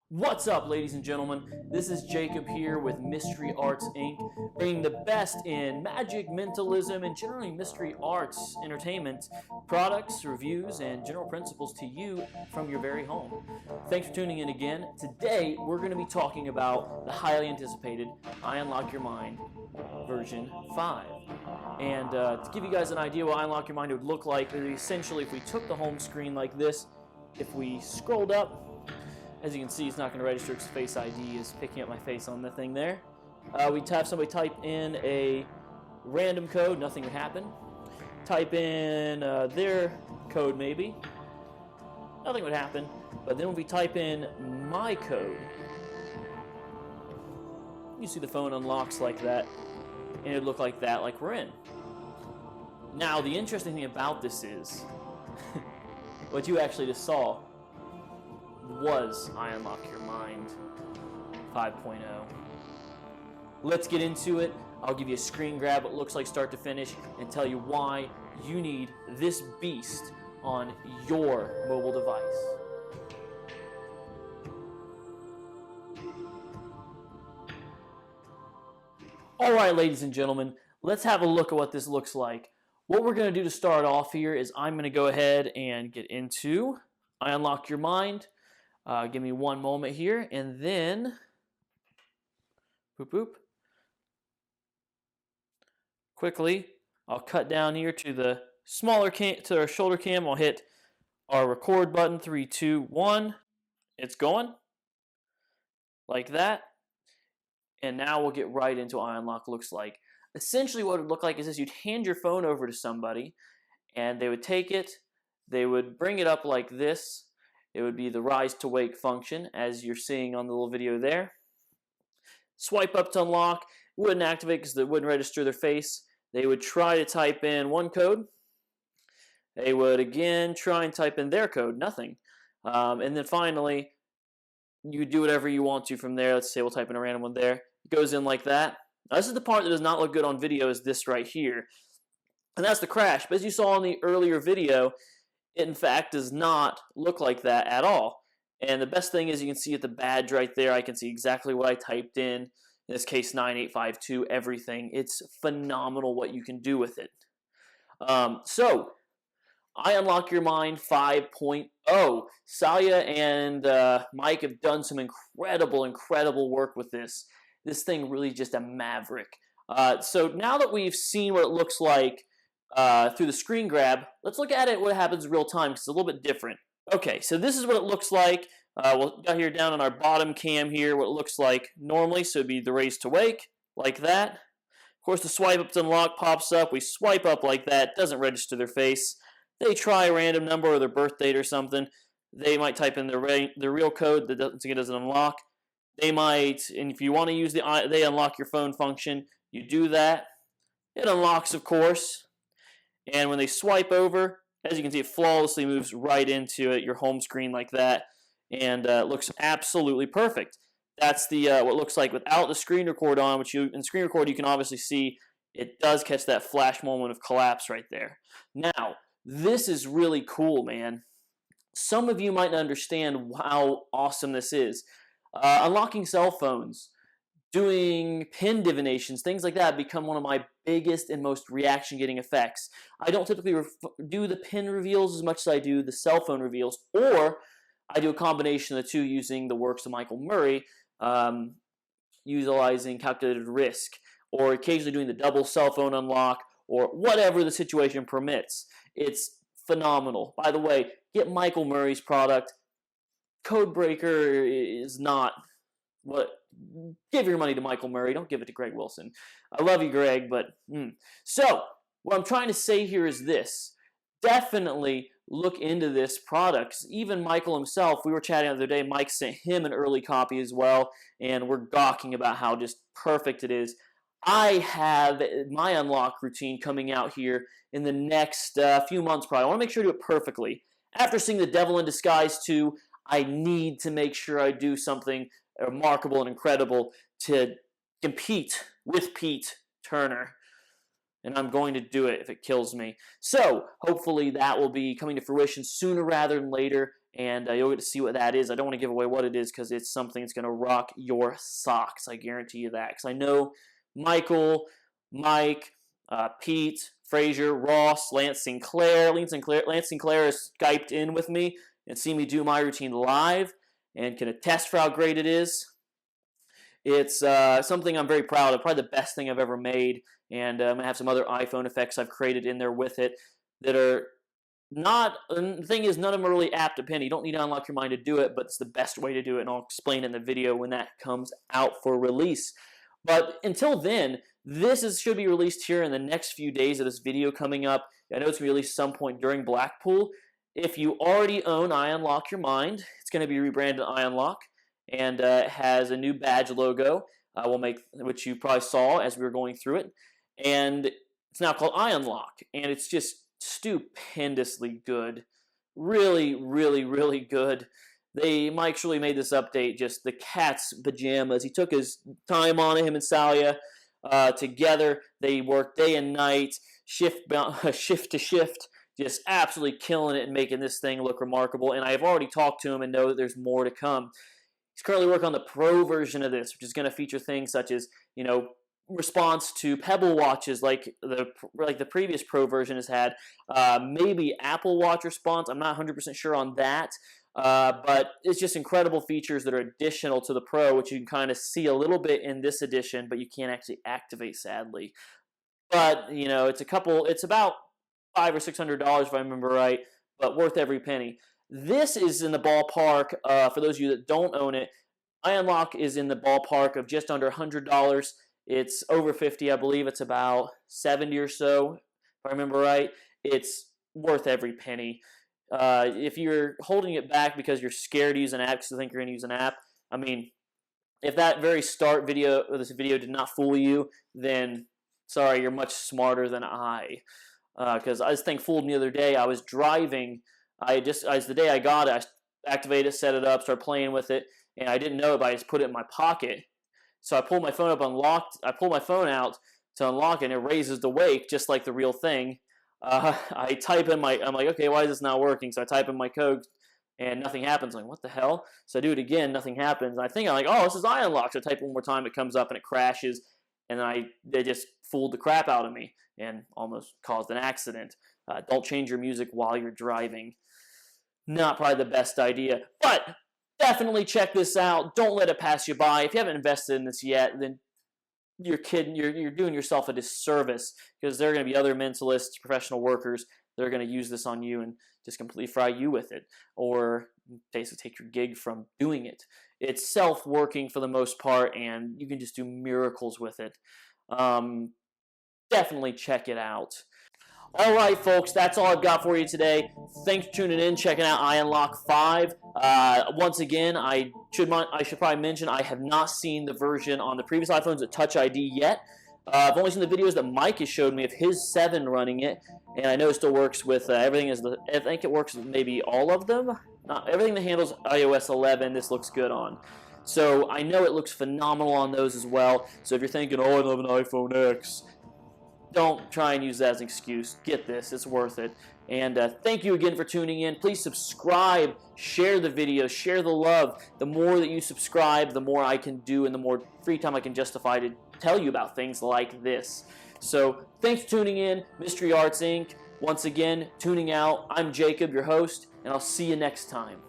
What's up, ladies and gentlemen? This is Jacob here with Mystery Arts Inc., bringing the best in magic, mentalism, and generally mystery arts entertainment products, reviews, and general principles to you from your very home. Thanks for tuning in again. Today, we're going to be talking about the highly anticipated I Unlock Your Mind version 5. And to give you guys an idea what I Unlock Your Mind would look like, essentially if we took the home screen like this, if we scrolled up, as you can see, it's not going to register because Face ID is picking up my face on the thing there. We'd have somebody type in a random code, nothing would happen. Type in their code maybe, nothing would happen. But then when we type in my code, you see the phone unlocks like that, and it would look like that, like we're in. Now, the interesting thing about this is, what you actually just saw was I Unlock Your Mind 5.0. Let's get into it. I'll give you a screen grab, what looks like start to finish, and tell you why you need this beast on your mobile device. Alright, ladies and gentlemen, let's have a look at what this looks like. What we're going to do to start off here is I'm going to go ahead and get into I Unlock Your Mind. Give me one moment here, and then boop boop. Quickly, I'll cut down here to the smaller cam, to our shoulder cam. I'll hit our record button. 3, 2, 1. It's going like that, and now we'll get right into what I Unlock looks like. Essentially, what it would look like is this: you'd hand your phone over to somebody, and they would take it. They would bring it up like this. It would be the rise to wake function, as you're seeing on the little video there. Swipe up to unlock. Wouldn't activate because it wouldn't register their face. They would try to type in one code. They would again try and type in their code. Nothing. And then finally, you do whatever you want to from there. Let's say we'll type in a random one there. It goes in like that. Now, this is the part that does not look good on video, is this right here. And that's the crash. But as you saw in the earlier video, it in fact does not look like that at all. And the best thing is you can see at the badge right there, I can see exactly what I typed in this case 9852, everything. It's phenomenal what you can do with it. So, I Unlock Your Mind 5.0. Saya and Mike have done some incredible work with this. This thing really just a maverick. So now that we've seen what it looks like through the screen grab, let's look at it what happens in real time, because it's a little bit different. Okay, so this is what it looks like. We'll got here down on our bottom cam here what it looks like normally, so it'd be the raise to wake, like that. Of course, the swipe up to unlock pops up. We swipe up like that, doesn't register their face. They try a random number or their birth date or something. They might type in their real code that doesn't unlock. They might, and if you want to use the they unlock your phone function, you do that. It unlocks, of course. And when they swipe over, as you can see, it flawlessly moves right into it, your home screen like that, and looks absolutely perfect. That's the what it looks like without the screen record on, which in screen record you can obviously see it does catch that flash moment of collapse right there. Now, this is really cool, man. Some of you might not understand how awesome this is. Unlocking cell phones, doing pin divinations, things like that become one of my biggest and most reaction-getting effects. I don't typically do the pin reveals as much as I do the cell phone reveals, or I do a combination of the two using the works of Michael Murray, utilizing calculated risk, or occasionally doing the double cell phone unlock, or whatever the situation permits. It's phenomenal. By the way, get Michael Murray's product. Codebreaker is not what. Give your money to Michael Murray. Don't give it to Greg Wilson. I love you, Greg, but So what I'm trying to say here is this: definitely look into this product. Even Michael himself, we were chatting the other day. Mike sent him an early copy as well, and we're gawking about how just perfect it is. I have my unlock routine coming out here in the next few months. Probably, I want to make sure to do it perfectly. After seeing The Devil in Disguise 2, I need to make sure I do something remarkable and incredible to compete with Pete Turner. And I'm going to do it if it kills me. So, hopefully that will be coming to fruition sooner rather than later. and you'll get to see what that is. I don't want to give away what it is because it's something that's going to rock your socks. I guarantee you that, because I know Michael, Mike, Pete, Frazier, Ross, Lance Sinclair is Skyped in with me and see me do my routine live and can attest for how great it is. It's something I'm very proud of, probably the best thing I've ever made, and I'm going to have some other iPhone effects I've created in there with it that are not, the thing is, none of them are really apt to pin. You don't need to unlock your mind to do it, but it's the best way to do it, and I'll explain in the video when that comes out for release. But until then, should be released here in the next few days of this video coming up. I know it's going to be released some point during Blackpool. If you already own IUnlock Your Mind, it's going to be rebranded IUnlock, and it has a new badge logo, which you probably saw as we were going through it, and it's now called IUnlock, and it's just stupendously good. Really, really, really good. Mike surely made this update, just the cat's pajamas. He took his time on it, him and Salia, together. They worked day and night, shift to shift, just absolutely killing it and making this thing look remarkable. And I've already talked to him and know that there's more to come. He's currently working on the Pro version of this, which is going to feature things such as, response to Pebble watches like the previous Pro version has had. Maybe Apple Watch response. I'm not 100% sure on that. But it's just incredible features that are additional to the Pro, which you can kind of see a little bit in this edition, but you can't actually activate, sadly. But, it's about $500 or $600 if I remember right, but worth every penny. This is in the ballpark, for those of you that don't own it, IUnlock is in the ballpark of just under $100. It's over 50, I believe. It's about 70 or so, if I remember right. It's worth every penny. If you're holding it back because you're scared to use an app because you think you're going to use an app, I mean, if that very start video of this video did not fool you, then sorry, you're much smarter than I. Because this thing fooled me the other day. I was driving. The day I got it, I activated it, set it up, started playing with it, and I didn't know it, but I just put it in my pocket. So I pulled my phone up, I pulled my phone out to unlock it, and it raises the wake just like the real thing. I type in I'm like, okay, why is this not working? So I type in my code, and nothing happens. I'm like, what the hell? So I do it again, nothing happens. And I think I'm like, oh, this is IUnlock. So I type it one more time, it comes up, and it crashes, and they just fooled the crap out of me and almost caused an accident. Don't change your music while you're driving. Not probably the best idea, but definitely check this out. Don't let it pass you by. If you haven't invested in this yet, then you're kidding. You're doing yourself a disservice, because there are going to be other mentalists, professional workers that are going to use this on you and just completely fry you with it, or basically take your gig from doing it. It's self-working for the most part, and you can just do miracles with it. Definitely check it out. All right, folks, that's all I've got for you today. Thanks for tuning in, checking out IUnlock 5. Once again, I should probably mention I have not seen the version on the previous iPhones with Touch ID yet. I've only seen the videos that Mike has showed me of his 7 running it, and I know it still works with everything. I think it works with maybe all of them. Not everything that handles iOS 11, this looks good on. So I know it looks phenomenal on those as well. So if you're thinking, oh, I love an iPhone X, don't try and use that as an excuse. Get this. It's worth it. And thank you again for tuning in. Please subscribe, share the video, share the love. The more that you subscribe, the more I can do and the more free time I can justify to tell you about things like this. So thanks for tuning in. Mystery Arts Inc. Once again, tuning out. I'm Jacob, your host, and I'll see you next time.